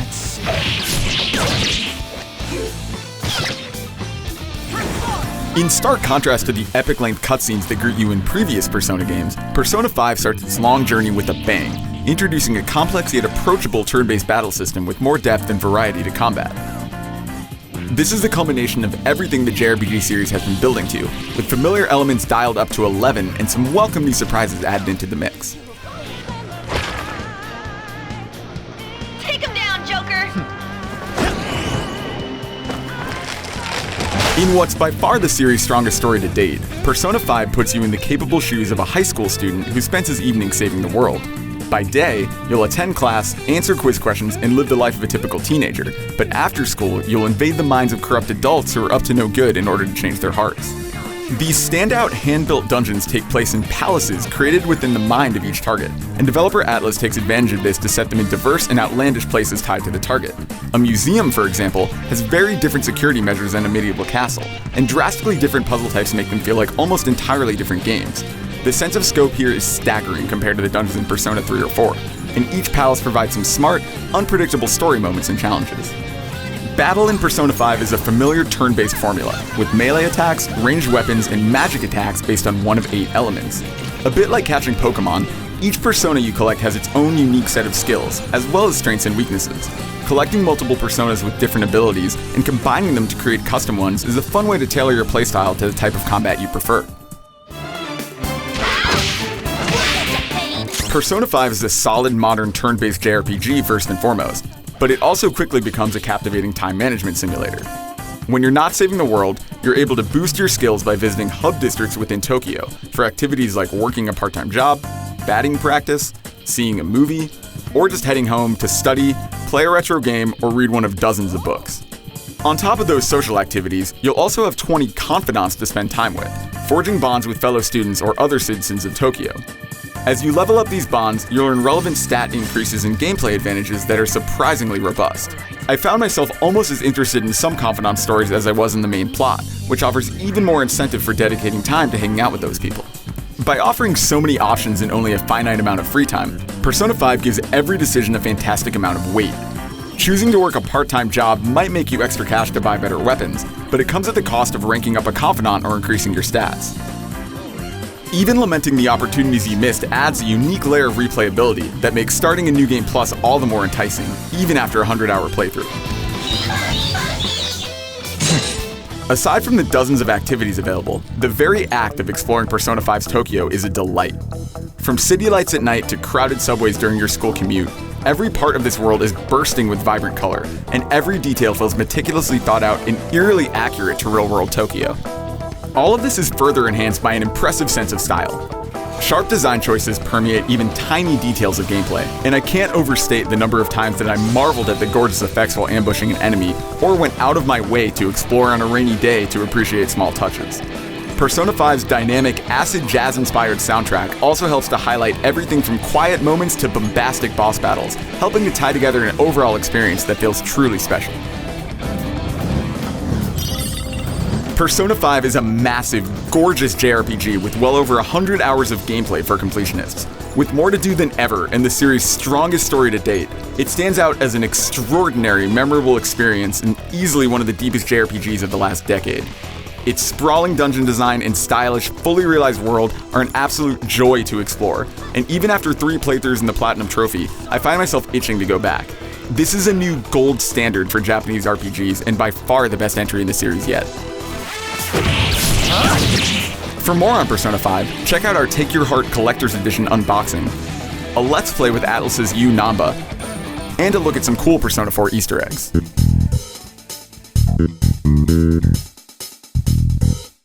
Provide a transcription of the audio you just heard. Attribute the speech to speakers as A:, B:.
A: Let's see.
B: In stark contrast to the epic-length cutscenes that greet you in previous Persona games, Persona 5 starts its long journey with a bang, introducing a complex yet approachable turn-based battle system with more depth and variety to combat. This is the culmination of everything the JRPG series has been building to, with familiar elements dialed up to 11 and some welcome new surprises added into the mix.
C: Take him down, Joker!
B: In what's by far the series' strongest story to date, Persona 5 puts you in the capable shoes of a high school student who spends his evening saving the world. By day, you'll attend class, answer quiz questions, and live the life of a typical teenager, but after school, you'll invade the minds of corrupt adults who are up to no good in order to change their hearts. These standout hand-built dungeons take place in palaces created within the mind of each target, and developer Atlus takes advantage of this to set them in diverse and outlandish places tied to the target. A museum, for example, has very different security measures than a medieval castle, and drastically different puzzle types make them feel like almost entirely different games. The sense of scope here is staggering compared to the dungeons in Persona 3 or 4, and each palace provides some smart, unpredictable story moments and challenges. Battle in Persona 5 is a familiar turn-based formula, with melee attacks, ranged weapons, and magic attacks based on one of 8 elements. A bit like catching Pokemon, each Persona you collect has its own unique set of skills, as well as strengths and weaknesses. Collecting multiple Personas with different abilities and combining them to create custom ones is a fun way to tailor your playstyle to the type of combat you prefer. Persona 5 is a solid modern turn-based JRPG first and foremost, but it also quickly becomes a captivating time management simulator. When you're not saving the world, you're able to boost your skills by visiting hub districts within Tokyo for activities like working a part-time job, batting practice, seeing a movie, or just heading home to study, play a retro game, or read one of dozens of books. On top of those social activities, you'll also have 20 confidants to spend time with, forging bonds with fellow students or other citizens of Tokyo. As you level up these bonds, you'll earn relevant stat increases and gameplay advantages that are surprisingly robust. I found myself almost as interested in some confidant stories as I was in the main plot, which offers even more incentive for dedicating time to hanging out with those people. By offering so many options in only a finite amount of free time, Persona 5 gives every decision a fantastic amount of weight. Choosing to work a part-time job might make you extra cash to buy better weapons, but it comes at the cost of ranking up a confidant or increasing your stats. Even lamenting the opportunities you missed adds a unique layer of replayability that makes starting a New Game Plus all the more enticing, even after a 100-hour playthrough. Aside from the dozens of activities available, the very act of exploring Persona 5's Tokyo is a delight. From city lights at night to crowded subways during your school commute, every part of this world is bursting with vibrant color, and every detail feels meticulously thought out and eerily accurate to real-world Tokyo. All of this is further enhanced by an impressive sense of style. Sharp design choices permeate even tiny details of gameplay, and I can't overstate the number of times that I marveled at the gorgeous effects while ambushing an enemy, or went out of my way to explore on a rainy day to appreciate small touches. Persona 5's dynamic, acid jazz-inspired soundtrack also helps to highlight everything from quiet moments to bombastic boss battles, helping to tie together an overall experience that feels truly special. Persona 5 is a massive, gorgeous JRPG with well over 100 hours of gameplay for completionists. With more to do than ever and the series' strongest story to date, it stands out as an extraordinary, memorable experience and easily one of the deepest JRPGs of the last decade. Its sprawling dungeon design and stylish, fully realized world are an absolute joy to explore, and even after 3 playthroughs in the Platinum Trophy, I find myself itching to go back. This is a new gold standard for Japanese RPGs and by far the best entry in the series yet. For more on Persona 5, check out our Take Your Heart Collector's Edition unboxing, a Let's Play with Atlus's Yu Namba, and a look at some cool Persona 4 Easter eggs.